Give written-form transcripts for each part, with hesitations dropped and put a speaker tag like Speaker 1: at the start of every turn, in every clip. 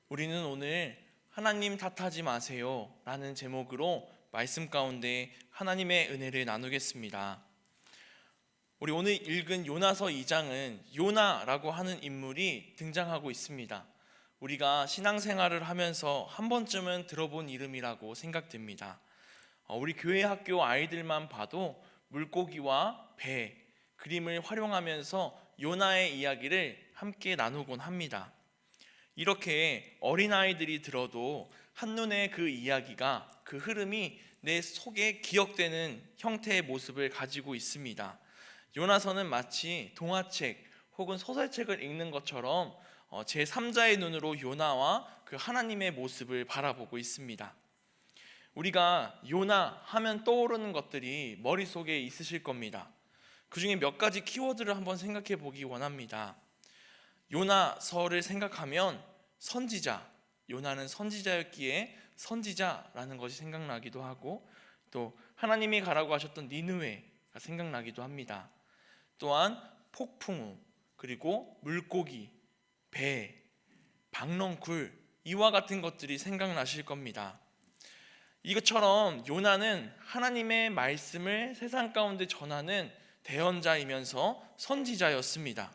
Speaker 1: 우리는 오늘 하나님 탓하지 마세요 라는 제목으로 말씀 가운데 하나님의 은혜를 나누겠습니다. 우리 오늘 읽은 요나서 2장은 요나라고 하는 인물이 등장하고 있습니다. 우리가 신앙생활을 하면서 한 번쯤은 들어본 이름이라고 생각됩니다. 우리 교회 학교 아이들만 봐도 물고기와 배, 그림을 활용하면서 요나의 이야기를 함께 나누곤 합니다. 이렇게 어린아이들이 들어도 한눈에 그 이야기가, 그 흐름이 내 속에 기억되는 형태의 모습을 가지고 있습니다. 요나서는 마치 동화책 혹은 소설책을 읽는 것처럼 제3자의 눈으로 요나와 그 하나님의 모습을 바라보고 있습니다. 우리가 요나 하면 떠오르는 것들이 머릿속에 있으실 겁니다. 그 중에 몇 가지 키워드를 한번 생각해 보기 원합니다. 요나서를 생각하면 선지자, 요나는 선지자였기에 선지자라는 것이 생각나기도 하고, 또 하나님이 가라고 하셨던 니느웨가 생각나기도 합니다. 또한 폭풍우, 그리고 물고기, 배, 박넝쿨, 이와 같은 것들이 생각나실 겁니다. 이것처럼 요나는 하나님의 말씀을 세상 가운데 전하는 대언자이면서 선지자였습니다.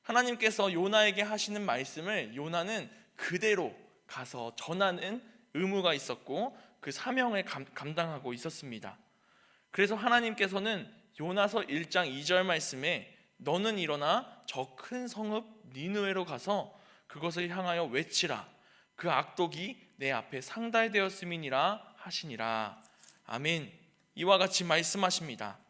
Speaker 1: 하나님께서 요나에게 하시는 말씀을 요나는 그대로 가서 전하는 의무가 있었고 그 사명을 감당하고 있었습니다. 그래서 하나님께서는 요나서 1장 2절 말씀에 너는 일어나 저 큰 성읍 니느웨로 가서 그것을 향하여 외치라. 그 악독이 내 앞에 상달되었음이니라 하시니라. 아멘. 이와 같이 말씀하십니다.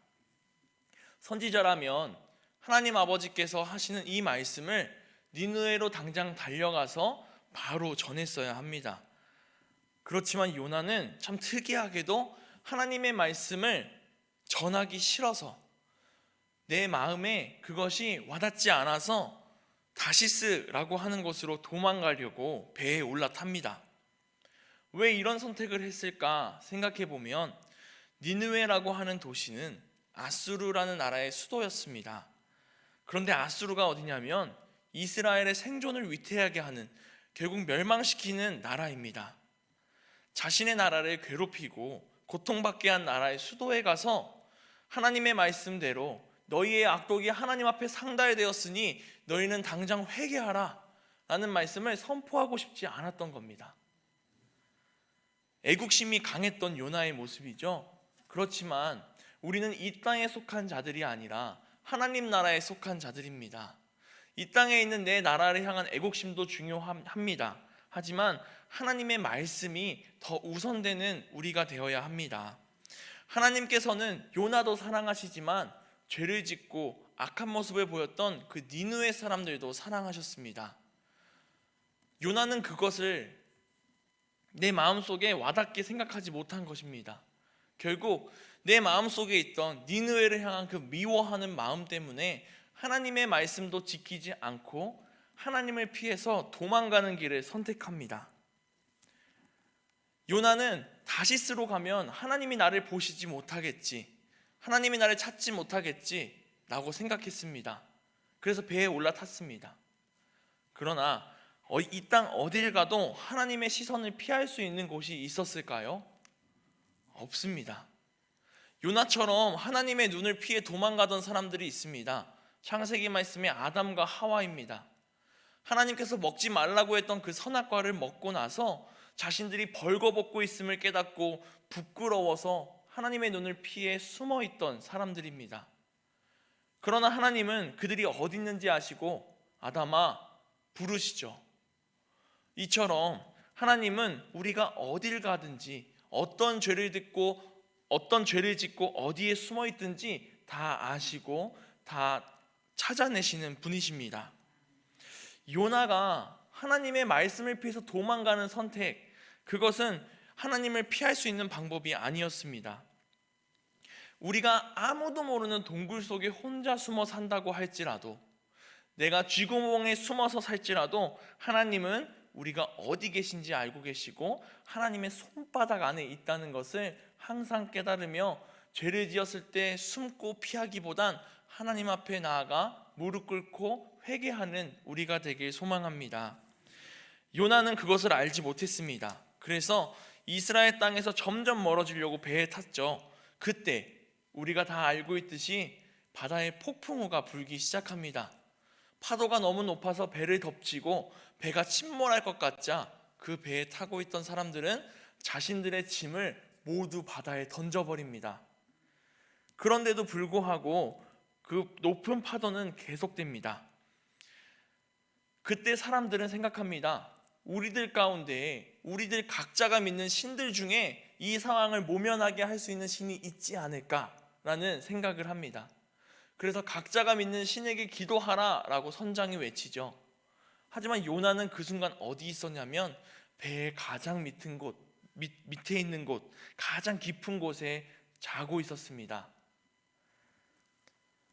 Speaker 1: 선지자라면 하나님 아버지께서 하시는 이 말씀을 니느웨로 당장 달려가서 바로 전했어야 합니다. 그렇지만 요나는 참 특이하게도 하나님의 말씀을 전하기 싫어서, 내 마음에 그것이 와닿지 않아서 다시스라고 하는 곳으로 도망가려고 배에 올라탑니다. 왜 이런 선택을 했을까 생각해 보면 니느웨라고 하는 도시는 아수르라는 나라의 수도였습니다. 그런데 아수르가 어디냐면 이스라엘의 생존을 위태하게 하는, 결국 멸망시키는 나라입니다. 자신의 나라를 괴롭히고 고통받게 한 나라의 수도에 가서 하나님의 말씀대로 너희의 악독이 하나님 앞에 상달되었으니 너희는 당장 회개하라 라는 말씀을 선포하고 싶지 않았던 겁니다. 애국심이 강했던 요나의 모습이죠. 그렇지만 우리는 이 땅에 속한 자들이 아니라 하나님 나라에 속한 자들입니다. 이 땅에 있는 내 나라를 향한 애국심도 중요합니다. 하지만 하나님의 말씀이 더 우선되는 우리가 되어야 합니다. 하나님께서는 요나도 사랑하시지만 죄를 짓고 악한 모습을 보였던 그 니느웨 사람들도 사랑하셨습니다. 요나는 그것을 내 마음속에 와닿게 생각하지 못한 것입니다. 결국 내 마음속에 있던 니느웨를 향한 그 미워하는 마음 때문에 하나님의 말씀도 지키지 않고 하나님을 피해서 도망가는 길을 선택합니다. 요나는 다시스로 가면 하나님이 나를 보시지 못하겠지, 하나님이 나를 찾지 못하겠지 라고 생각했습니다. 그래서 배에 올라탔습니다. 그러나 이 땅 어딜 가도 하나님의 시선을 피할 수 있는 곳이 있었을까요? 없습니다. 요나처럼 하나님의 눈을 피해 도망가던 사람들이 있습니다. 창세기 말씀에 아담과 하와입니다. 하나님께서 먹지 말라고 했던 그 선악과를 먹고 나서 자신들이 벌거벗고 있음을 깨닫고 부끄러워서 하나님의 눈을 피해 숨어있던 사람들입니다. 그러나 하나님은 그들이 어디 있는지 아시고 아담아 부르시죠. 이처럼 하나님은 우리가 어딜 가든지 어떤 죄를 짓고 어디에 숨어 있든지 다 아시고 다 찾아내시는 분이십니다. 요나가 하나님의 말씀을 피해서 도망가는 선택, 그것은 하나님을 피할 수 있는 방법이 아니었습니다. 우리가 아무도 모르는 동굴 속에 혼자 숨어 산다고 할지라도, 내가 쥐구멍에 숨어서 살지라도 하나님은 우리가 어디 계신지 알고 계시고 하나님의 손바닥 안에 있다는 것을 항상 깨달으며 죄를 지었을 때 숨고 피하기보단 하나님 앞에 나아가 무릎 꿇고 회개하는 우리가 되길 소망합니다. 요나는 그것을 알지 못했습니다. 그래서 이스라엘 땅에서 점점 멀어지려고 배에 탔죠. 그때 우리가 다 알고 있듯이 바다에 폭풍우가 불기 시작합니다. 파도가 너무 높아서 배를 덮치고 배가 침몰할 것 같자 그 배에 타고 있던 사람들은 자신들의 짐을 모두 바다에 던져버립니다. 그런데도 불구하고 그 높은 파도는 계속됩니다. 그때 사람들은 생각합니다. 우리들 가운데 우리들 각자가 믿는 신들 중에 이 상황을 모면하게 할 수 있는 신이 있지 않을까라는 생각을 합니다. 그래서 각자가 믿는 신에게 기도하라 라고 선장이 외치죠. 하지만 요나는 그 순간 어디 있었냐면 배의 가장 밑에 있는 곳, 가장 깊은 곳에 자고 있었습니다.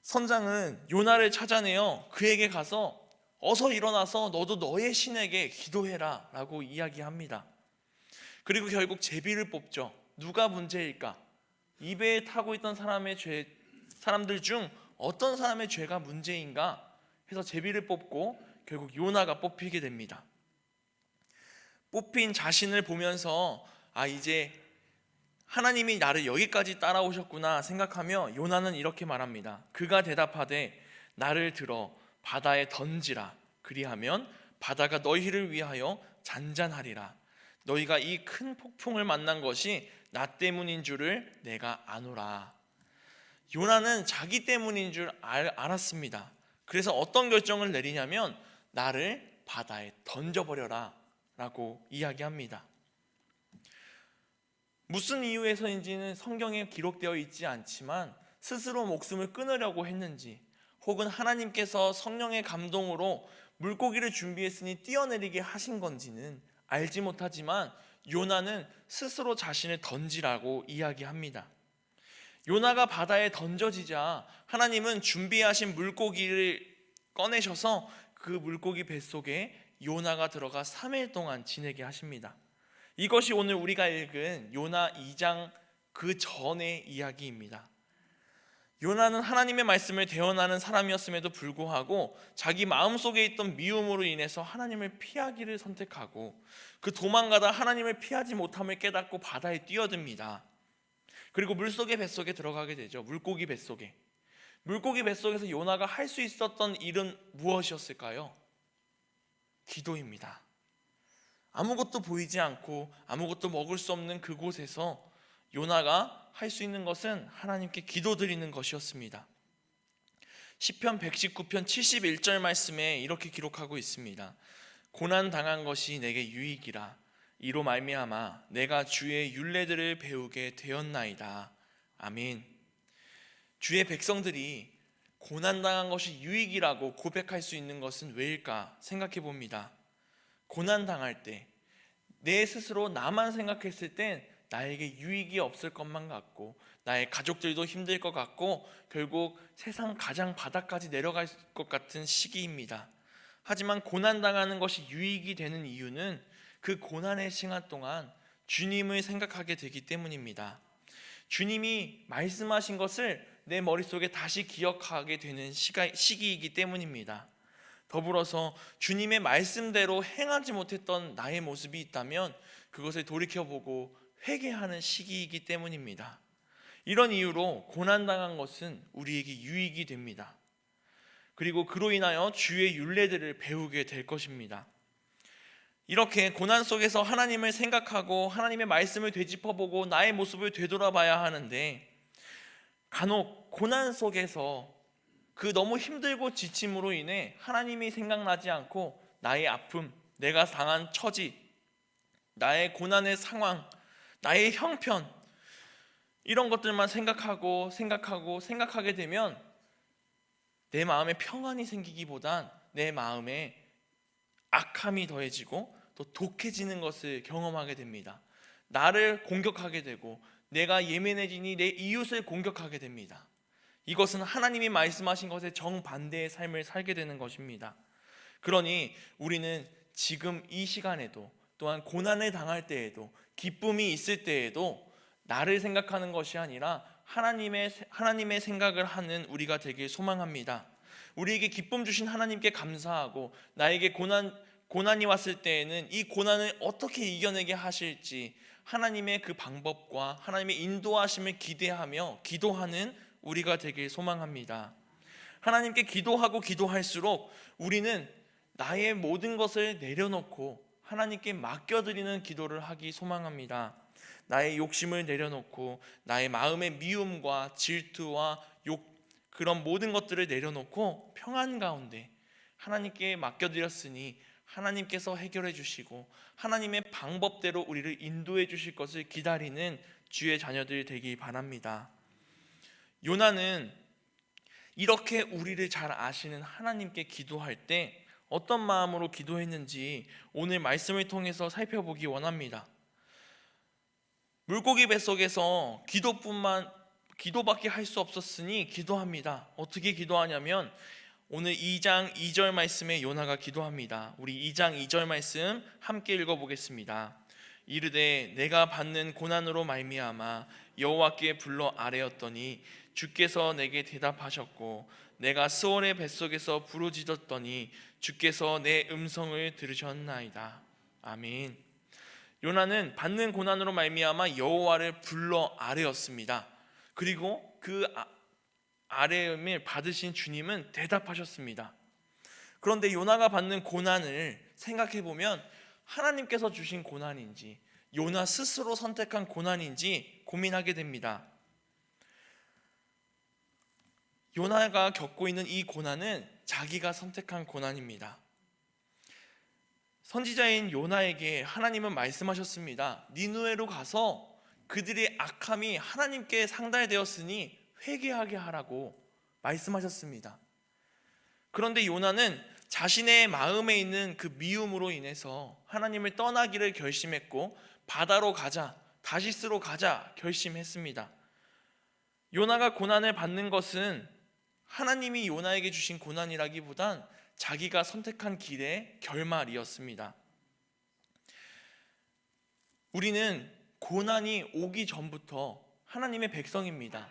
Speaker 1: 선장은 요나를 찾아내어 그에게 가서 어서 일어나서 너도 너의 신에게 기도해라 라고 이야기합니다. 그리고 결국 제비를 뽑죠. 누가 문제일까? 이 배에 타고 있던 사람들 중 어떤 사람의 죄가 문제인가 해서 제비를 뽑고 결국 요나가 뽑히게 됩니다. 뽑힌 자신을 보면서 이제 하나님이 나를 여기까지 따라오셨구나 생각하며 요나는 이렇게 말합니다. 그가 대답하되 나를 들어 바다에 던지라. 그리하면 바다가 너희를 위하여 잔잔하리라. 너희가 이 큰 폭풍을 만난 것이 나 때문인 줄을 내가 아노라. 요나는 자기 때문인 줄 알았습니다. 그래서 어떤 결정을 내리냐면 나를 바다에 던져버려라 라고 이야기합니다. 무슨 이유에서인지는 성경에 기록되어 있지 않지만 스스로 목숨을 끊으려고 했는지 혹은 하나님께서 성령의 감동으로 물고기를 준비했으니 뛰어내리게 하신 건지는 알지 못하지만 요나는 스스로 자신을 던지라고 이야기합니다. 요나가 바다에 던져지자 하나님은 준비하신 물고기를 꺼내셔서 그 물고기 뱃속에 요나가 들어가 3일 동안 지내게 하십니다. 이것이 오늘 우리가 읽은 요나 2장 그 전의 이야기입니다. 요나는 하나님의 말씀을 대언하는 사람이었음에도 불구하고 자기 마음속에 있던 미움으로 인해서 하나님을 피하기를 선택하고 그 도망가다 하나님을 피하지 못함을 깨닫고 바다에 뛰어듭니다. 그리고 물속의 뱃속에 들어가게 되죠. 물고기 뱃속에. 물고기 뱃속에서 요나가 할 수 있었던 일은 무엇이었을까요? 기도입니다. 아무것도 보이지 않고 아무것도 먹을 수 없는 그곳에서 요나가 할 수 있는 것은 하나님께 기도드리는 것이었습니다. 시편 119편 71절 말씀에 이렇게 기록하고 있습니다. 고난 당한 것이 내게 유익이라. 이로 말미암아 내가 주의 율례들을 배우게 되었나이다. 아멘. 주의 백성들이 고난 당한 것이 유익이라고 고백할 수 있는 것은 왜일까 생각해 봅니다. 고난 당할 때 내 스스로 나만 생각했을 땐 나에게 유익이 없을 것만 같고 나의 가족들도 힘들 것 같고 결국 세상 가장 바닥까지 내려갈 것 같은 시기입니다. 하지만 고난당하는 것이 유익이 되는 이유는 그 고난의 시간 동안 주님을 생각하게 되기 때문입니다. 주님이 말씀하신 것을 내 머릿속에 다시 기억하게 되는 시기이기 때문입니다. 더불어서 주님의 말씀대로 행하지 못했던 나의 모습이 있다면 그것을 돌이켜보고 회개하는 시기이기 때문입니다. 이런 이유로 고난당한 것은 우리에게 유익이 됩니다. 그리고 그로 인하여 주의 율례들을 배우게 될 것입니다. 이렇게 고난 속에서 하나님을 생각하고 하나님의 말씀을 되짚어보고 나의 모습을 되돌아봐야 하는데 간혹 고난 속에서 그 너무 힘들고 지침으로 인해 하나님이 생각나지 않고 나의 아픔, 내가 당한 처지, 나의 고난의 상황, 나의 형편 이런 것들만 생각하게 되면 내 마음에 평안이 생기기보단 내 마음에 악함이 더해지고 또 독해지는 것을 경험하게 됩니다. 나를 공격하게 되고 내가 예민해지니 내 이웃을 공격하게 됩니다. 이것은 하나님이 말씀하신 것에 정반대의 삶을 살게 되는 것입니다. 그러니 우리는 지금 이 시간에도 또한 고난을 당할 때에도 기쁨이 있을 때에도 나를 생각하는 것이 아니라 하나님의 생각을 하는 우리가 되길 소망합니다. 우리에게 기쁨 주신 하나님께 감사하고 나에게 고난이 왔을 때에는 이 고난을 어떻게 이겨내게 하실지 하나님의 그 방법과 하나님의 인도하심을 기대하며 기도하는 우리가 되길 소망합니다. 하나님께 기도하고 기도할수록 우리는 나의 모든 것을 내려놓고 하나님께 맡겨드리는 기도를 하기 소망합니다. 나의 욕심을 내려놓고 나의 마음의 미움과 질투와 그런 모든 것들을 내려놓고 평안 가운데 하나님께 맡겨드렸으니 하나님께서 해결해 주시고 하나님의 방법대로 우리를 인도해 주실 것을 기다리는 주의 자녀들 되기 바랍니다. 요나는 이렇게 우리를 잘 아시는 하나님께 기도할 때 어떤 마음으로 기도했는지 오늘 말씀을 통해서 살펴보기 원합니다. 물고기 뱃속에서 기도밖에 할 수 없었으니 기도합니다. 어떻게 기도하냐면 오늘 2장 2절 말씀에 요나가 기도합니다. 우리 2장 2절 말씀 함께 읽어보겠습니다. 이르되 내가 받는 고난으로 말미암아 여호와께 불러 아뢰었더니 주께서 내게 대답하셨고 내가 스올의 뱃속에서 부르짖었더니 주께서 내 음성을 들으셨나이다. 아멘. 요나는 받는 고난으로 말미암아 여호와를 불러 아뢰었습니다. 그리고 그 아뢰음을 받으신 주님은 대답하셨습니다. 그런데 요나가 받는 고난을 생각해 보면 하나님께서 주신 고난인지 요나 스스로 선택한 고난인지 고민하게 됩니다. 요나가 겪고 있는 이 고난은 자기가 선택한 고난입니다. 선지자인 요나에게 하나님은 말씀하셨습니다. 니느웨로 가서 그들의 악함이 하나님께 상달되었으니 회개하게 하라고 말씀하셨습니다. 그런데 요나는 자신의 마음에 있는 그 미움으로 인해서 하나님을 떠나기를 결심했고 바다로 가자, 다시스로 가자 결심했습니다. 요나가 고난을 받는 것은 하나님이 요나에게 주신 고난이라기보단 자기가 선택한 길의 결말이었습니다. 우리는 고난이 오기 전부터 하나님의 백성입니다.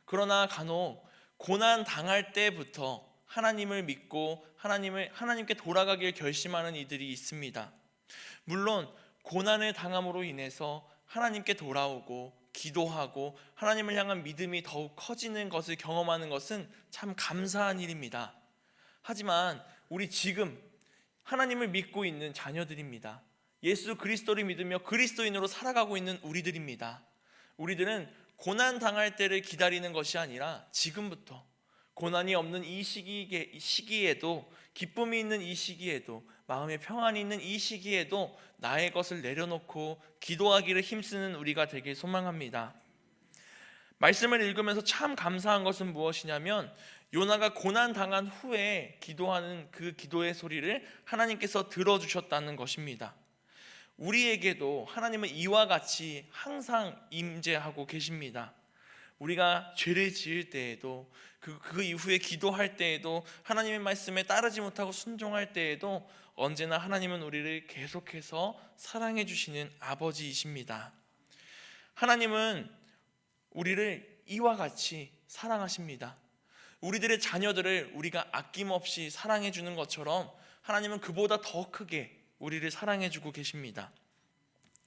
Speaker 1: 그러나 간혹 고난 당할 때부터 하나님을 믿고 하나님께 돌아가길 결심하는 이들이 있습니다. 물론 고난을 당함으로 인해서 하나님께 돌아오고 기도하고 하나님을 향한 믿음이 더욱 커지는 것을 경험하는 것은 참 감사한 일입니다. 하지만 우리 지금 하나님을 믿고 있는 자녀들입니다. 예수 그리스도를 믿으며 그리스도인으로 살아가고 있는 우리들입니다. 우리들은 고난 당할 때를 기다리는 것이 아니라 지금부터 고난이 없는 이 시기에도 기쁨이 있는 이 시기에도 마음에 평안이 있는 이 시기에도 나의 것을 내려놓고 기도하기를 힘쓰는 우리가 되길 소망합니다. 말씀을 읽으면서 참 감사한 것은 무엇이냐면 요나가 고난 당한 후에 기도하는 그 기도의 소리를 하나님께서 들어주셨다는 것입니다. 우리에게도 하나님은 이와 같이 항상 임재하고 계십니다. 우리가 죄를 지을 때에도 그 이후에 기도할 때에도 하나님의 말씀에 따르지 못하고 순종할 때에도 언제나 하나님은 우리를 계속해서 사랑해 주시는 아버지이십니다. 하나님은 우리를 이와 같이 사랑하십니다. 우리들의 자녀들을 우리가 아낌없이 사랑해 주는 것처럼 하나님은 그보다 더 크게 우리를 사랑해 주고 계십니다.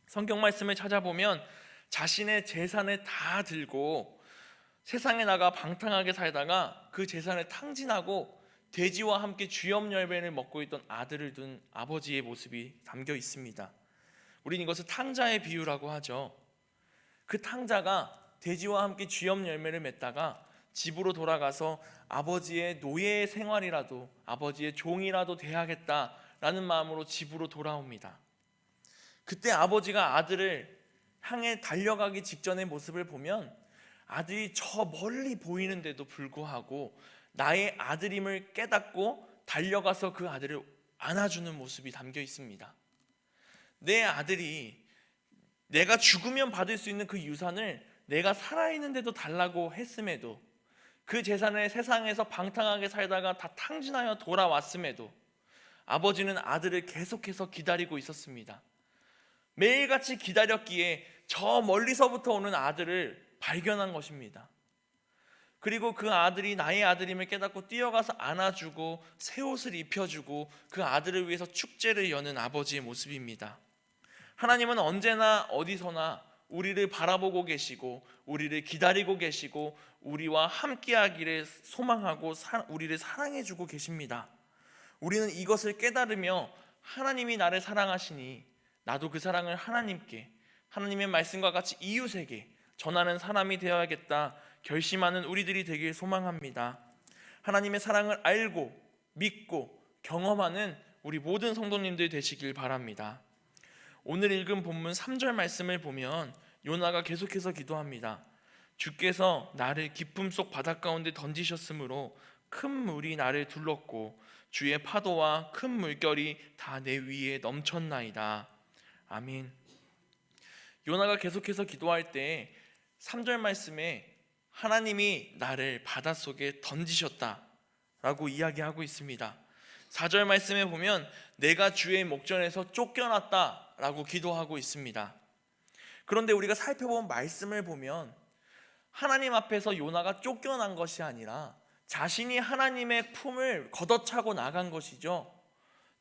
Speaker 1: 성경 말씀을 찾아보면 자신의 재산을 다 들고 세상에 나가 방탕하게 살다가 그 재산을 탕진하고 돼지와 함께 쥐염열매를 먹고 있던 아들을 둔 아버지의 모습이 담겨 있습니다. 우리는 이것을 탕자의 비유라고 하죠. 그 탕자가 돼지와 함께 쥐염열매를 맺다가 집으로 돌아가서 아버지의 노예 생활이라도 아버지의 종이라도 돼야겠다라는 마음으로 집으로 돌아옵니다. 그때 아버지가 아들을 향해 달려가기 직전의 모습을 보면 아들이 저 멀리 보이는데도 불구하고 나의 아들임을 깨닫고 달려가서 그 아들을 안아주는 모습이 담겨 있습니다. 내 아들이 내가 죽으면 받을 수 있는 그 유산을 내가 살아있는데도 달라고 했음에도 그 재산을 세상에서 방탕하게 살다가 다 탕진하여 돌아왔음에도 아버지는 아들을 계속해서 기다리고 있었습니다. 매일같이 기다렸기에 저 멀리서부터 오는 아들을 발견한 것입니다. 그리고 그 아들이 나의 아들임을 깨닫고 뛰어가서 안아주고 새 옷을 입혀주고 그 아들을 위해서 축제를 여는 아버지의 모습입니다. 하나님은 언제나 어디서나 우리를 바라보고 계시고 우리를 기다리고 계시고 우리와 함께하기를 소망하고 우리를 사랑해주고 계십니다. 우리는 이것을 깨달으며 하나님이 나를 사랑하시니 나도 그 사랑을 하나님께, 하나님의 말씀과 같이 이웃에게 전하는 사람이 되어야겠다 결심하는 우리들이 되길 소망합니다. 하나님의 사랑을 알고 믿고 경험하는 우리 모든 성도님들 되시길 바랍니다. 오늘 읽은 본문 3절 말씀을 보면 요나가 계속해서 기도합니다. 주께서 나를 깊음 속 바닷가운데 던지셨으므로 큰 물이 나를 둘렀고 주의 파도와 큰 물결이 다 내 위에 넘쳤나이다. 아멘. 요나가 계속해서 기도할 때 3절 말씀에 하나님이 나를 바닷속에 던지셨다라고 이야기하고 있습니다. 4절 말씀에 보면 내가 주의 목전에서 쫓겨났다라고 기도하고 있습니다. 그런데 우리가 살펴본 말씀을 보면 하나님 앞에서 요나가 쫓겨난 것이 아니라 자신이 하나님의 품을 걷어차고 나간 것이죠.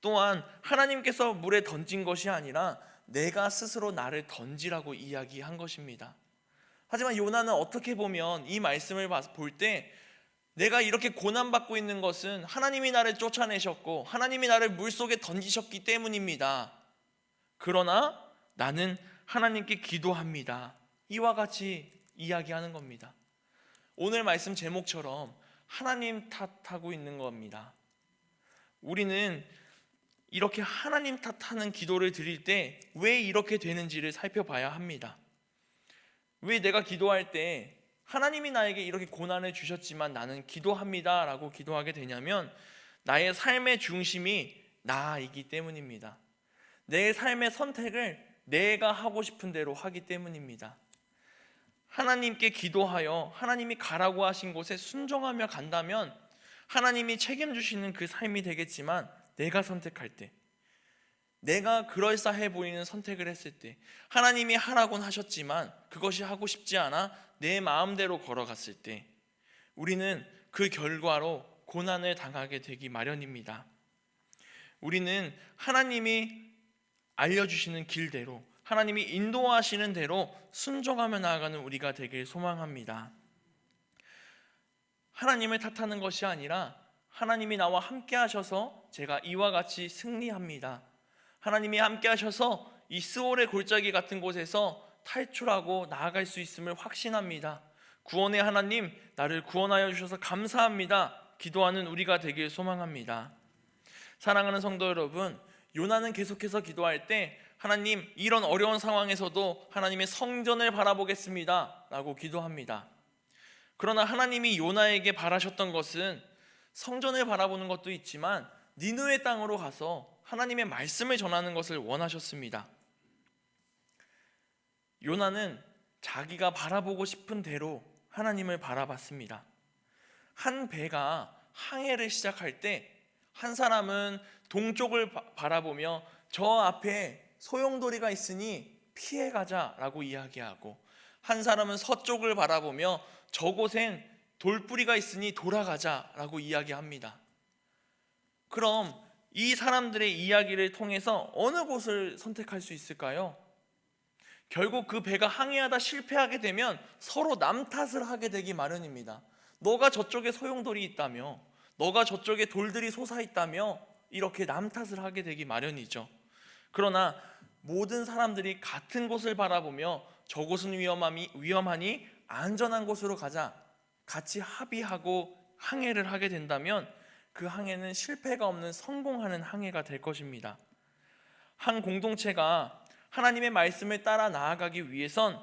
Speaker 1: 또한 하나님께서 물에 던진 것이 아니라 내가 스스로 나를 던지라고 이야기한 것입니다. 하지만 요나는 어떻게 보면 이 말씀을 볼 때 내가 이렇게 고난받고 있는 것은 하나님이 나를 쫓아내셨고 하나님이 나를 물속에 던지셨기 때문입니다. 그러나 나는 하나님께 기도합니다. 이와 같이 이야기하는 겁니다. 오늘 말씀 제목처럼 하나님 탓하고 있는 겁니다. 우리는 이렇게 하나님 탓하는 기도를 드릴 때 왜 이렇게 되는지를 살펴봐야 합니다. 왜 내가 기도할 때 하나님이 나에게 이렇게 고난을 주셨지만 나는 기도합니다 라고 기도하게 되냐면 나의 삶의 중심이 나이기 때문입니다. 내 삶의 선택을 내가 하고 싶은 대로 하기 때문입니다. 하나님께 기도하여 하나님이 가라고 하신 곳에 순종하며 간다면 하나님이 책임주시는 그 삶이 되겠지만 내가 선택할 때, 내가 그럴싸해 보이는 선택을 했을 때, 하나님이 하라고는 하셨지만 그것이 하고 싶지 않아 내 마음대로 걸어갔을 때 우리는 그 결과로 고난을 당하게 되기 마련입니다. 우리는 하나님이 알려주시는 길대로, 하나님이 인도하시는 대로 순종하며 나아가는 우리가 되길 소망합니다. 하나님을 탓하는 것이 아니라 하나님이 나와 함께 하셔서 제가 이와 같이 승리합니다. 하나님이 함께 하셔서 이 스올의 골짜기 같은 곳에서 탈출하고 나아갈 수 있음을 확신합니다. 구원의 하나님, 나를 구원하여 주셔서 감사합니다. 기도하는 우리가 되길 소망합니다. 사랑하는 성도 여러분, 요나는 계속해서 기도할 때 하나님, 이런 어려운 상황에서도 하나님의 성전을 바라보겠습니다 라고 기도합니다. 그러나 하나님이 요나에게 바라셨던 것은 성전을 바라보는 것도 있지만 니느웨 땅으로 가서 하나님의 말씀을 전하는 것을 원하셨습니다. 요나는 자기가 바라보고 싶은 대로 하나님을 바라봤습니다. 한 배가 항해를 시작할 때 한 사람은 동쪽을 바라보며 저 앞에 소용돌이가 있으니 피해가자라고 이야기하고, 한 사람은 서쪽을 바라보며 저곳엔 돌뿌리가 있으니 돌아가자라고 이야기합니다. 그럼 이 사람들의 이야기를 통해서 어느 곳을 선택할 수 있을까요? 결국 그 배가 항해하다 실패하게 되면 서로 남 탓을 하게 되기 마련입니다. 너가 저쪽에 소용돌이 있다며, 너가 저쪽에 돌들이 솟아있다며 이렇게 남 탓을 하게 되기 마련이죠. 그러나 모든 사람들이 같은 곳을 바라보며 저곳은 위험하니 안전한 곳으로 가자, 같이 합의하고 항해를 하게 된다면 그 항해는 실패가 없는 성공하는 항해가 될 것입니다. 한 공동체가 하나님의 말씀을 따라 나아가기 위해선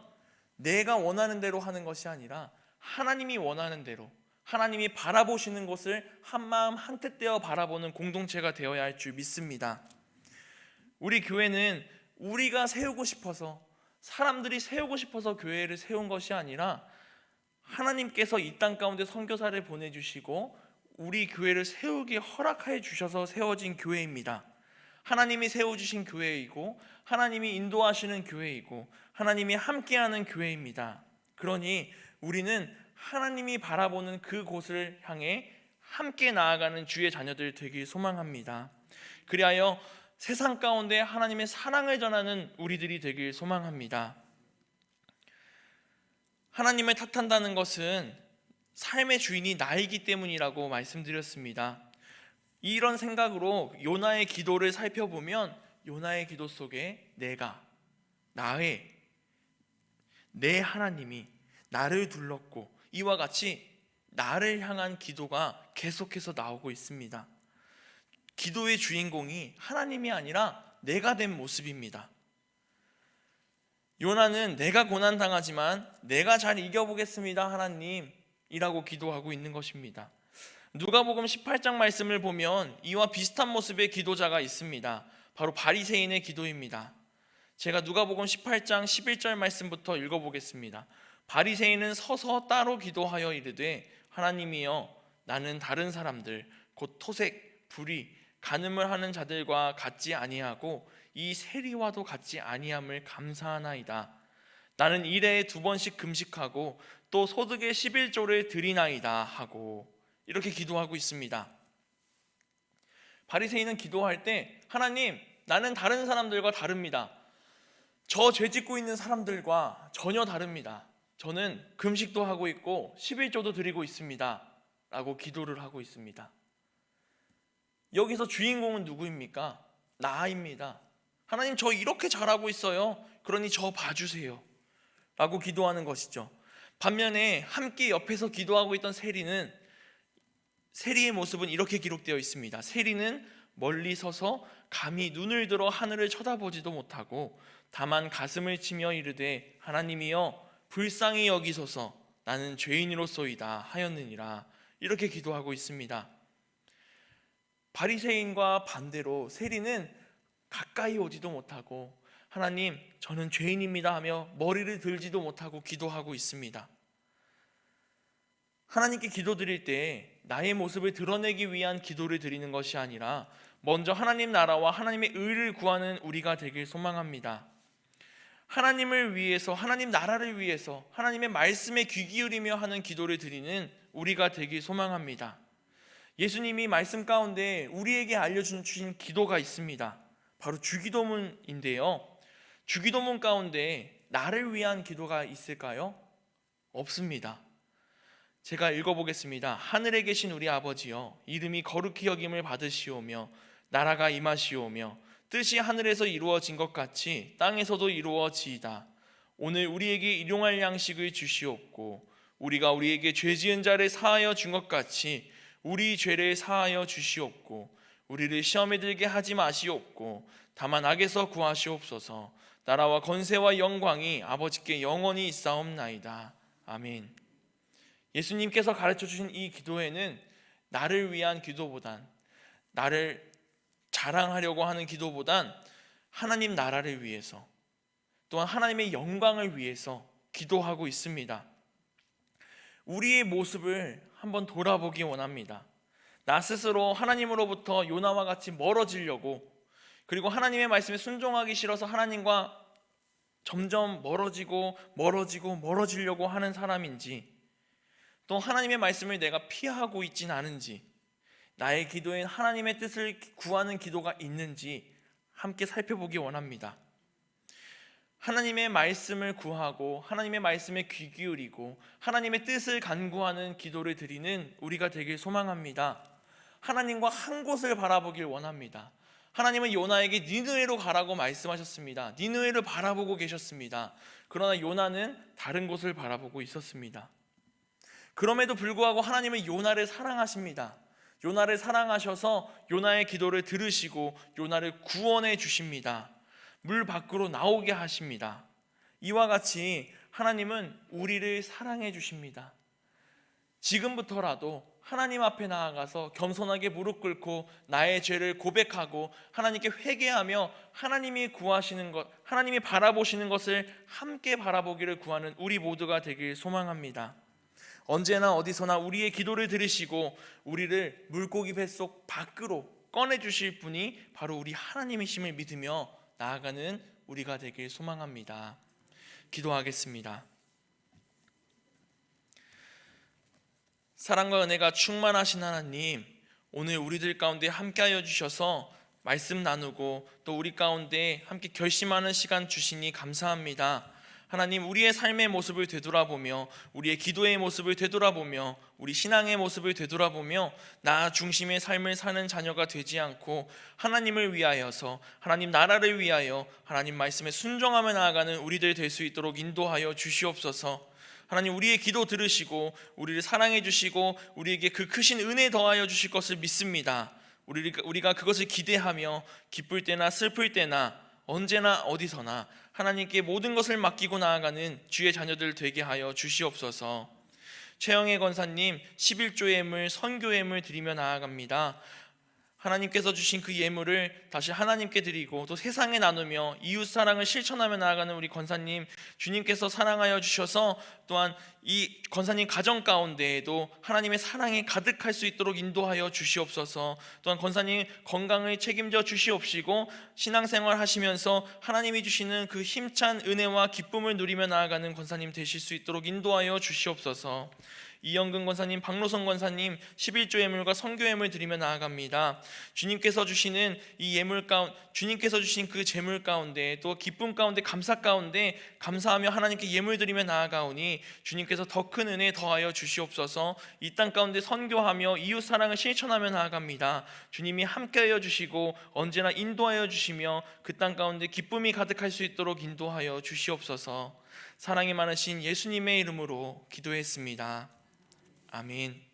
Speaker 1: 내가 원하는 대로 하는 것이 아니라 하나님이 원하는 대로, 하나님이 바라보시는 곳을 한마음 한뜻 되어 바라보는 공동체가 되어야 할 줄 믿습니다. 우리 교회는 우리가 세우고 싶어서, 사람들이 세우고 싶어서 교회를 세운 것이 아니라 하나님께서 이 땅 가운데 선교사를 보내주시고 우리 교회를 세우기 허락해 주셔서 세워진 교회입니다. 하나님이 세워주신 교회이고 하나님이 인도하시는 교회이고 하나님이 함께하는 교회입니다. 그러니 우리는 하나님이 바라보는 그곳을 향해 함께 나아가는 주의 자녀들 되길 소망합니다. 그리하여 세상 가운데 하나님의 사랑을 전하는 우리들이 되길 소망합니다. 하나님을 탓한다는 것은 삶의 주인이 나이기 때문이라고 말씀드렸습니다. 이런 생각으로 요나의 기도를 살펴보면 요나의 기도 속에 내 하나님이 나를 둘렀고 이와 같이 나를 향한 기도가 계속해서 나오고 있습니다. 기도의 주인공이 하나님이 아니라 내가 된 모습입니다. 요나는 내가 고난당하지만 내가 잘 이겨보겠습니다 하나님이라고 기도하고 있는 것입니다. 누가복음 18장 말씀을 보면 이와 비슷한 모습의 기도자가 있습니다. 바로 바리새인의 기도입니다. 제가 누가복음 18장 11절 말씀부터 읽어보겠습니다. 바리새인은 서서 따로 기도하여 이르되 하나님이여 나는 다른 사람들 곧 토색, 불의, 간음을 하는 자들과 같지 아니하고 이 세리와도 같지 아니함을 감사하나이다. 나는 일해에 2번씩 금식하고 또 소득의 11조를 드리나이다 하고 이렇게 기도하고 있습니다. 바리새인은 기도할 때 하나님 나는 다른 사람들과 다릅니다. 저 죄 짓고 있는 사람들과 전혀 다릅니다. 저는 금식도 하고 있고 11조도 드리고 있습니다 라고 기도를 하고 있습니다. 여기서 주인공은 누구입니까? 나입니다. 하나님 저 이렇게 잘하고 있어요. 그러니 저 봐주세요 라고 기도하는 것이죠. 반면에 함께 옆에서 기도하고 있던 세리의 모습은 이렇게 기록되어 있습니다. 세리는 멀리 서서 감히 눈을 들어 하늘을 쳐다보지도 못하고 다만 가슴을 치며 이르되 하나님이여 불쌍히 여기소서 나는 죄인으로소이다 하였느니라 이렇게 기도하고 있습니다. 바리새인과 반대로 세리는 가까이 오지도 못하고 하나님 저는 죄인입니다 하며 머리를 들지도 못하고 기도하고 있습니다. 하나님께 기도드릴 때 나의 모습을 드러내기 위한 기도를 드리는 것이 아니라 먼저 하나님 나라와 하나님의 의를 구하는 우리가 되길 소망합니다. 하나님을 위해서, 하나님 나라를 위해서 하나님의 말씀에 귀 기울이며 하는 기도를 드리는 우리가 되길 소망합니다. 예수님이 말씀 가운데 우리에게 알려주신 기도가 있습니다. 바로 주기도문인데요. 주기도문 가운데 나를 위한 기도가 있을까요? 없습니다. 제가 읽어보겠습니다. 하늘에 계신 우리 아버지여 이름이 거룩히 여김을 받으시오며 나라가 임하시오며 뜻이 하늘에서 이루어진 것 같이 땅에서도 이루어지이다. 오늘 우리에게 일용할 양식을 주시옵고 우리가 우리에게 죄 지은 자를 사하여 준 것 같이 우리 죄를 사하여 주시옵고 우리를 시험에 들게 하지 마시옵고 다만 악에서 구하시옵소서. 나라와 건세와 영광이 아버지께 영원히 있사옵나이다. 아멘. 예수님께서 가르쳐 주신 이 기도에는 나를 위한 기도보단, 나를 자랑하려고 하는 기도보단 하나님 나라를 위해서 또한 하나님의 영광을 위해서 기도하고 있습니다. 우리의 모습을 한번 돌아보기 원합니다. 나 스스로 하나님으로부터 요나와 같이 멀어지려고, 그리고 하나님의 말씀에 순종하기 싫어서 하나님과 점점 멀어지려고 하는 사람인지, 또 하나님의 말씀을 내가 피하고 있진 않은지, 나의 기도엔 하나님의 뜻을 구하는 기도가 있는지 함께 살펴보기 원합니다. 하나님의 말씀을 구하고 하나님의 말씀에 귀 기울이고 하나님의 뜻을 간구하는 기도를 드리는 우리가 되길 소망합니다. 하나님과 한 곳을 바라보길 원합니다. 하나님은 요나에게 니느웨로 가라고 말씀하셨습니다. 니느웨를 바라보고 계셨습니다. 그러나 요나는 다른 곳을 바라보고 있었습니다. 그럼에도 불구하고 하나님은 요나를 사랑하십니다. 요나를 사랑하셔서 요나의 기도를 들으시고 요나를 구원해 주십니다. 물 밖으로 나오게 하십니다. 이와 같이 하나님은 우리를 사랑해 주십니다. 지금부터라도 하나님 앞에 나아가서 겸손하게 무릎 꿇고 나의 죄를 고백하고 하나님께 회개하며 하나님이 구하시는 것, 하나님이 바라보시는 것을 함께 바라보기를 구하는 우리 모두가 되길 소망합니다. 언제나 어디서나 우리의 기도를 들으시고 우리를 물고기 뱃속 밖으로 꺼내주실 분이 바로 우리 하나님이심을 믿으며 나아가는 우리가 되길 소망합니다. 기도하겠습니다. 사랑과 은혜가 충만하신 하나님, 오늘 우리들 가운데 함께하여 주셔서 말씀 나누고 또 우리 가운데 함께 결심하는 시간 주시니 감사합니다. 하나님, 우리의 삶의 모습을 되돌아보며 우리의 기도의 모습을 되돌아보며 우리 신앙의 모습을 되돌아보며 나 중심의 삶을 사는 자녀가 되지 않고 하나님을 위하여서, 하나님 나라를 위하여 하나님 말씀에 순종하며 나아가는 우리들 될 수 있도록 인도하여 주시옵소서. 하나님, 우리의 기도 들으시고 우리를 사랑해 주시고 우리에게 그 크신 은혜 더하여 주실 것을 믿습니다. 우리가 그것을 기대하며 기쁠 때나 슬플 때나 언제나 어디서나 하나님께 모든 것을 맡기고 나아가는 주의 자녀들 되게 하여 주시옵소서. 최영애 권사님 11조 예물 선교 예물 드리며 나아갑니다. 하나님께서 주신 그 예물을 다시 하나님께 드리고 또 세상에 나누며 이웃 사랑을 실천하며 나아가는 우리 권사님, 주님께서 사랑하여 주셔서 또한 이 권사님 가정 가운데에도 하나님의 사랑이 가득할 수 있도록 인도하여 주시옵소서. 또한 권사님 건강을 책임져 주시옵시고 신앙생활 하시면서 하나님이 주시는 그 힘찬 은혜와 기쁨을 누리며 나아가는 권사님 되실 수 있도록 인도하여 주시옵소서. 이영근 권사님, 박노선 권사님 11조 예물과 선교 예물 드리며 나아갑니다. 주님께서 주시는 이 예물 가운데, 주님께서 주신 그 재물 가운데 또 기쁨 가운데 감사 가운데 감사하며 하나님께 예물 드리며 나아가오니 주님께서 더 큰 은혜 더하여 주시옵소서. 이 땅 가운데 선교하며 이웃 사랑을 실천하며 나아갑니다. 주님이 함께하여 주시고 언제나 인도하여 주시며 그 땅 가운데 기쁨이 가득할 수 있도록 인도하여 주시옵소서. 사랑이 많으신 예수님의 이름으로 기도했습니다. 아멘.